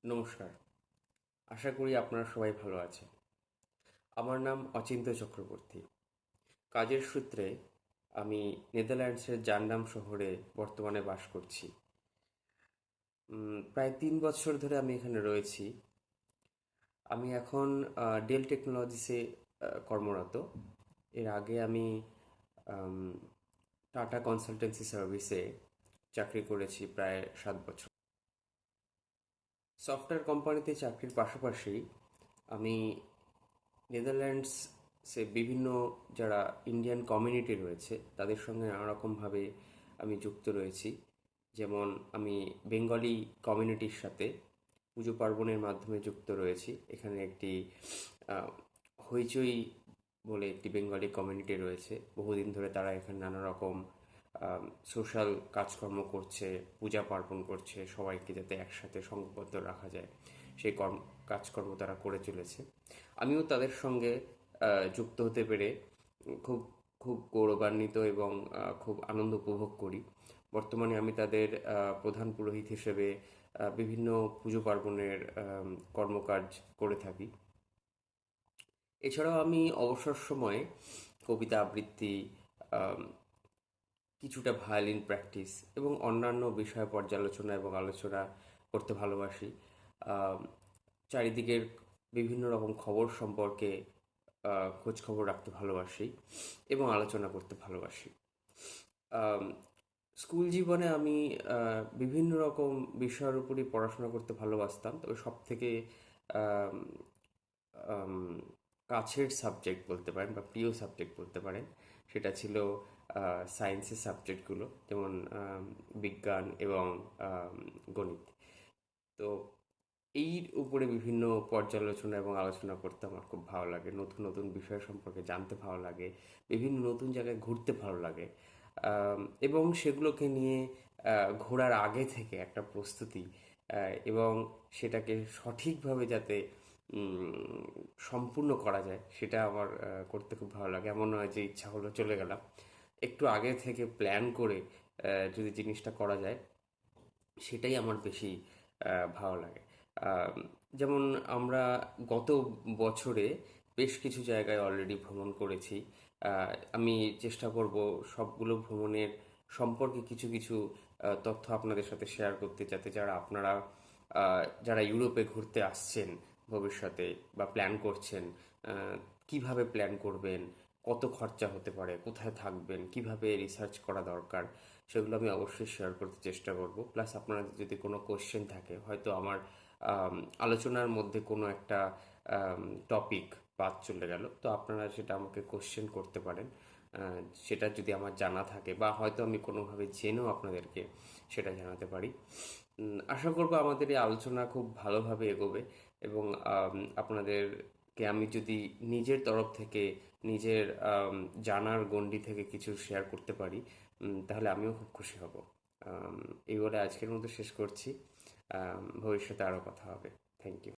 নমস্কার। আশা করি আপনারা সবাই ভালো আছেন। আমার নাম অচিন্ত্য চক্রবর্তী। কাজের সূত্রে আমি নেদারল্যান্ডসের জান্ডাম শহরে বর্তমানে বাস করছি। প্রায় ৩ বছর ধরে আমি এখানে রয়েছি। আমি এখন ডেল টেকনোলজিসে কর্মরত। এর আগে আমি আম, টাটা কনসালটেন্সি সার্ভিসে চাকরি করেছি প্রায় ৭ বছর। সফটওয়্যার কোম্পানিতে চাকরির পাশাপাশি আমি নেদারল্যান্ডসে বিভিন্ন যারা ইন্ডিয়ান কমিউনিটি রয়েছে তাদের সঙ্গে নানা রকমভাবে আমি যুক্ত রয়েছি। যেমন আমি বেঙ্গলি কমিউনিটির সাথে পুজো পার্বণের মাধ্যমে যুক্ত রয়েছি। এখানে একটি আহ, হইচই বলে একটি বেঙ্গলি কমিউনিটি রয়েছে। বহুদিন ধরে তারা এখানে নানা রকম সোশ্যাল কাজকর্ম করছে, পূজা পার্বণ করছে, সবাইকে যাতে একসাথে সংঘবদ্ধ রাখা যায় সেই কাজকর্ম তারা করে চলেছে। আমিও তাদের সঙ্গে যুক্ত হতে পেরে খুব খুব গৌরবান্বিত এবং খুব আনন্দ উপভোগ করি। বর্তমানে আমি তাদের প্রধান পুরোহিত হিসেবে বিভিন্ন পুজো পার্বণের কর্মকাজ করে থাকি। এছাড়াও আমি অবসর সময়ে কবিতা আবৃত্তি, আম, কিছুটা ভায়োলিন প্র্যাকটিস এবং অন্যান্য বিষয় পর্যালোচনা এবং আলোচনা করতে ভালোবাসি। আম, চারিদিকের বিভিন্ন রকম খবর সম্পর্কে খোঁজ খবর রাখতে ভালোবাসি এবং আলোচনা করতে ভালোবাসি। আম, স্কুল জীবনে আমি বিভিন্ন রকম বিষয়ের উপরই পড়াশোনা করতে ভালোবাসতাম, তবে সব থেকে কাছের সাবজেক্ট বলতে পারেন বা প্রিয় সাবজেক্ট বলতে পারেন সেটা ছিল সায়েন্সের সাবজেক্টগুলো, যেমন বিজ্ঞান এবং আম, গণিত। তো এর উপরে বিভিন্ন পর্যালোচনা এবং আলোচনা করতে আমার খুব ভালো লাগে। নতুন নতুন বিষয় সম্পর্কে জানতে ভালো লাগে, বিভিন্ন নতুন জায়গায় ঘুরতে ভালো লাগে। এবং সেগুলোকে নিয়ে ঘোরার আগে থেকে একটা প্রস্তুতি এবং সেটাকে সঠিকভাবে যাতে সম্পূর্ণ করা যায় সেটা আমার করতে খুব ভালো লাগে। এমন নয় যে ইচ্ছা হলো চলে গেলাম, একটু আগে থেকে প্ল্যান করে যদি জিনিসটা করা যায় সেটাই আমার বেশি ভালো লাগে। আম, যেমন আমরা গত বছরে বেশ কিছু জায়গায় অলরেডি ভ্রমণ করেছি। আমি চেষ্টা করব সবগুলো ভ্রমণের সম্পর্কে কিছু কিছু তথ্য আপনাদের সাথে শেয়ার করতে, যাতে যারা ইউরোপে ঘুরতে আসছেন ভবিষ্যতে বা প্ল্যান করছেন, কিভাবে প্ল্যান করবেন, কত খরচা হতে পারে, কোথায় থাকবেন, কিভাবে রিসার্চ করা দরকার, সেগুলো আমি অবশ্যই শেয়ার করতে চেষ্টা করব। প্লাস আপনাদের যদি কোনো কোশ্চেন থাকে, হয়তো আমার আম, আলোচনার মধ্যে কোনো একটা টপিক বাদ চলে গেল, তো আপনারা সেটা আমাকে কোশ্চেন করতে পারেন। সেটা যদি আমার জানা থাকে বা হয়তো আমি কোনোভাবে জেনেও আপনাদেরকে সেটা জানাতে পারি। আশা করব আমাদের এই আলোচনা খুব ভালোভাবে এগোবে এবং আপনাদেরকে আমি যদি নিজের তরফ থেকে নিজের জানার গণ্ডি থেকে কিছু শেয়ার করতে পারি, তাহলে আমিও খুব খুশি হব। এই বলে আজকের মতো শেষ করছি। ভবিষ্যতে আরও কথা হবে। Thank you.